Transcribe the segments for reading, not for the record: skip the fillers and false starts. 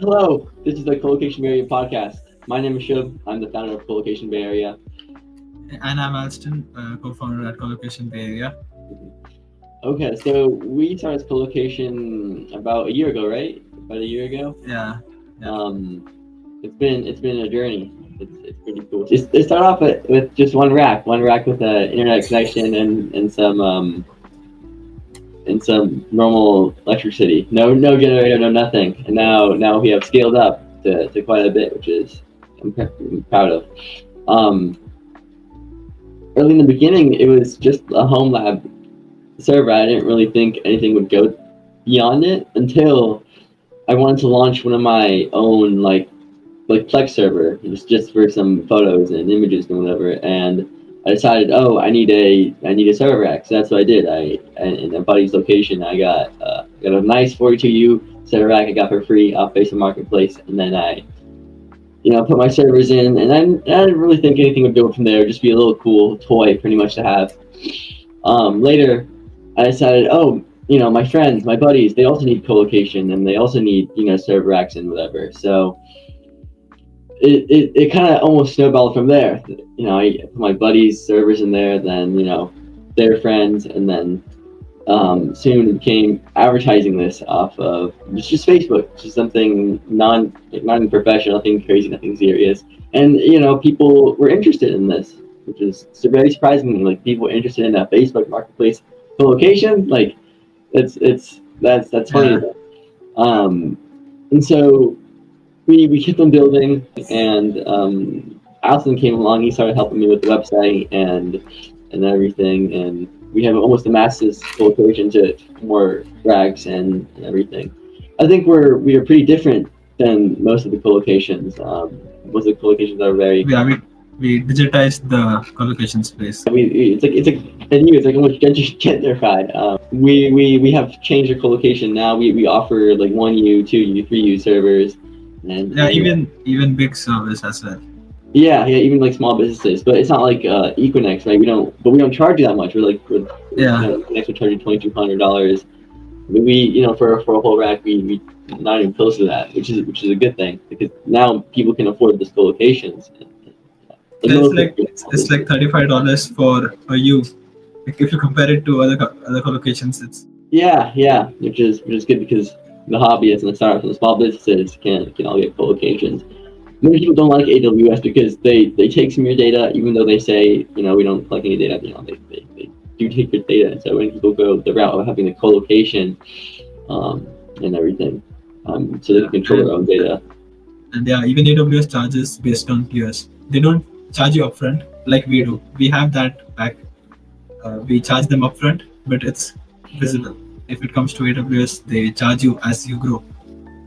Hello, this is the Colocation Bay Area podcast. My name is Shubh. I'm the founder of Colocation Bay Area. And I'm Alston, co-founder at Colocation Bay Area. Okay, so we started Colocation about a year ago, right? About a year ago. Yeah. It's been a journey. It's pretty cool. It started off with just one rack with an internet connection and some normal electricity. No generator, no nothing. And now we have scaled up to quite a bit, which is I'm proud of. Early in the beginning, it was just a home lab server. I didn't really think anything would go beyond it until I wanted to launch one of my own like Plex server, just for some photos and images and whatever. And I decided, oh, I need a server rack. So that's what I did. In a buddy's location, I got a nice 42U server rack I got for free off Facebook Marketplace, and then I put my servers in, and I didn't really think anything would go from there. Just be a little cool toy, pretty much, to have. Later, I decided, oh, my friends, my buddies, they also need colocation, and they also need server racks and whatever. So it kind of almost snowballed from there. I put my buddies' servers in there, then their friends, and then soon it became advertising this off of just Facebook, just something not professional, nothing crazy, nothing serious. And people were interested in this, which is very surprising. Like, people were interested in a Facebook Marketplace colocation. Like, that's funny. And so we kept on building, and Alston came along. He started helping me with the website and everything, and we have almost a massive colocation to more rags and everything. I think we are pretty different than most of the colocations. Most of the colocations are very We digitized the colocation space. It's like almost gentrified. We have changed our colocation now. We offer like 1U, 2U, 3U servers, and even big servers as well. Yeah, even like small businesses, but it's not like Equinix, right? We don't charge you that much. Equinix will charge you $2,200. We for a whole rack, we not even close to that, which is a good thing, because now people can afford this colocations. It's like $35 for a U. Like, if you compare it to other colocations, it's which is good, because the hobbyists and the startups and the small businesses can all get colocations. Many people don't like AWS because they take some of your data, even though they say we don't collect any data. They do take your data, and so when people go the route of having the colocation and everything, so they can control their own data. And even AWS charges based on tiers. They don't charge you upfront like we do. We have that back. We charge them upfront, but it's visible. If it comes to AWS, they charge you as you grow.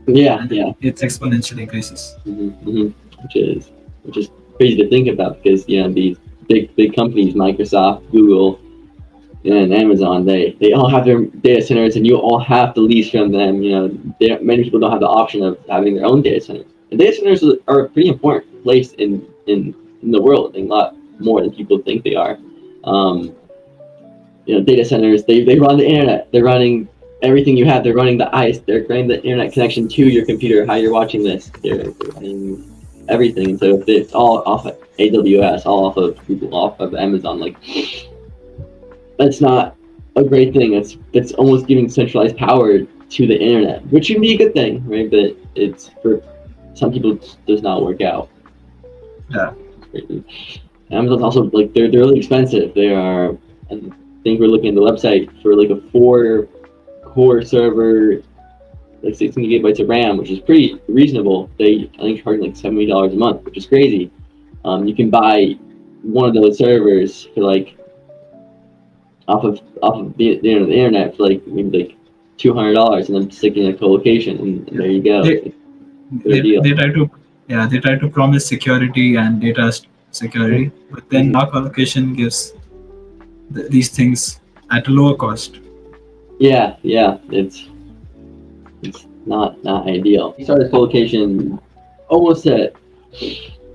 It's exponentially increases. Which is crazy to think about, because these big companies, Microsoft, Google, and Amazon, they all have their data centers, and you all have to lease from them. Many people don't have the option of having their own data centers. And data centers are a pretty important place in the world, and a lot more than people think they are. Data centers, they run the internet. They're running everything you have. They're running the ICE. They're running the internet connection to your computer, how you're watching this. They're running everything. And so if it's all off of AWS, all off of Google, off of Amazon, like, that's not a great thing. It's almost giving centralized power to the internet, which can be a good thing, right? But it's, for some people, it does not work out. Yeah. Amazon's also, like, they're really expensive. They are, I think we're looking at the website for like a 4-core server, like 16 gigabytes of RAM, which is pretty reasonable. They, I think, charge like $70 a month, which is crazy. You can buy one of those servers for like off of the internet for like maybe like $200, and then stick in a colocation, and there you go. They try to promise security and data security, but then our colocation gives these things at a lower cost. It's not ideal. We started colocation almost to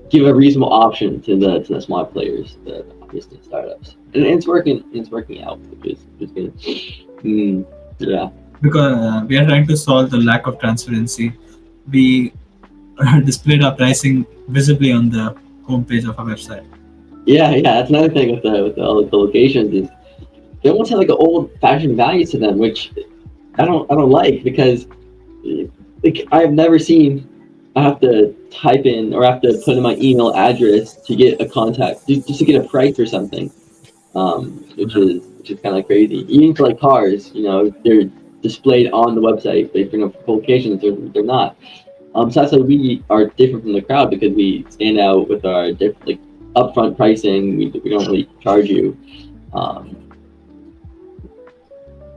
give a reasonable option to the small players, the business startups, and it's working out, which is good. Because we are trying to solve the lack of transparency we displayed our pricing visibly on the homepage of our website. Yeah, that's another thing with all the locations is they almost have like an old fashioned value to them, which I don't like because like I've never seen I have to type in or have to put in my email address to get a contact just to get a price or something, which is kind of crazy. Even for like cars, they're displayed on the website, but for locations they're not. So that's why we are different from the crowd because we stand out with our different like upfront pricing. We don't really charge you.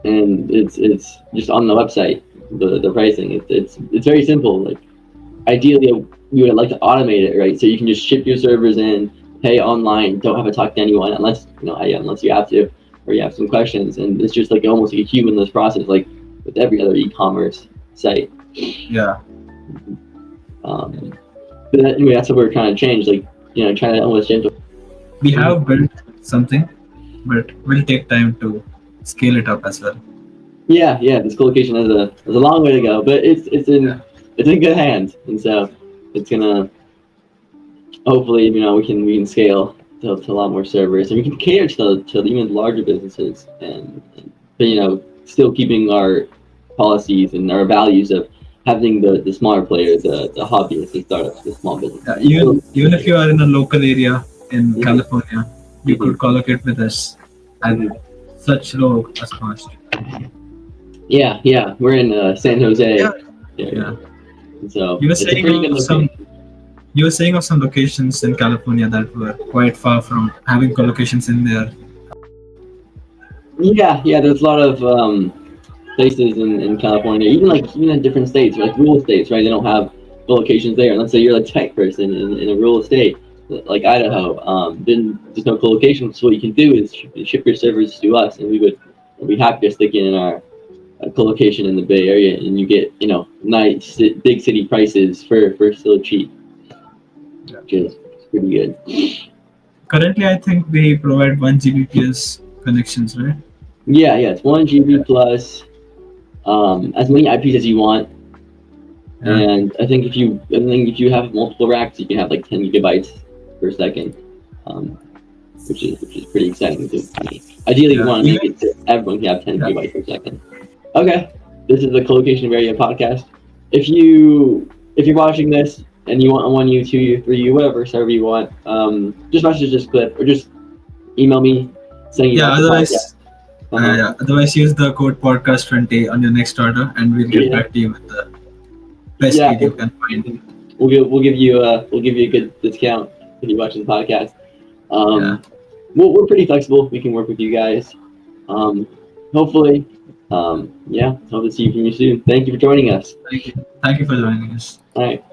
And it's just on the website. The pricing it's very simple. Like ideally, we would like to automate it, right? So you can just ship your servers in, pay online, don't have to talk to anyone unless you have to or you have some questions, and it's just like almost like a humanless process, like with every other e-commerce site. Yeah. But anyway, that's what we're trying to change. Like trying to almost change. We have built something, but we'll take time to scale it up as well. Yeah. This colocation has a long way to go, but it's in good hands, and so it's gonna hopefully we can scale to a lot more servers, and we can cater to even larger businesses, but still keeping our policies and our values of having the smaller players, the hobbyists, the startups, the small businesses. Yeah, even if you are in a local area in California, you could collocate with us at such low as cost. Yeah, we're in San Jose. Yeah. So You were it's a saying pretty good of some. location. You were saying of some locations in California that were quite far from having collocations in there. Yeah, there's a lot of places in California, even in different states, like rural states, right? They don't have collocations there. And let's say you're a tech person in a rural state like Idaho, then there's no collocation. So what you can do is ship your servers to us, and we'd be happy to stick in our collocation in the Bay Area, and you get nice big city prices for still cheap, which is pretty good. Currently, I think we provide 1 Gbps connections, right? Yeah, it's 1 GB plus as many IPs as you want. Yeah. And I think if you have multiple racks, you can have like 10 gigabytes per second, which is pretty exciting too. Ideally, you want to make it so everyone can have 10 gigabytes per second. Okay, this is the Colocation Bay Area podcast. If you're watching this and you want a 1U, 2U, 3U, whatever server you want, just message this clip or just email me saying you want the podcast. Otherwise, use the code podcast20 on your next order, and we'll get back to you with the best deal you can find. We'll give you a good discount if you watch the podcast. We're pretty flexible. We can work with you guys. Hopefully, hope to see you from you soon. Thank you for joining us. Thank you for joining us. All right.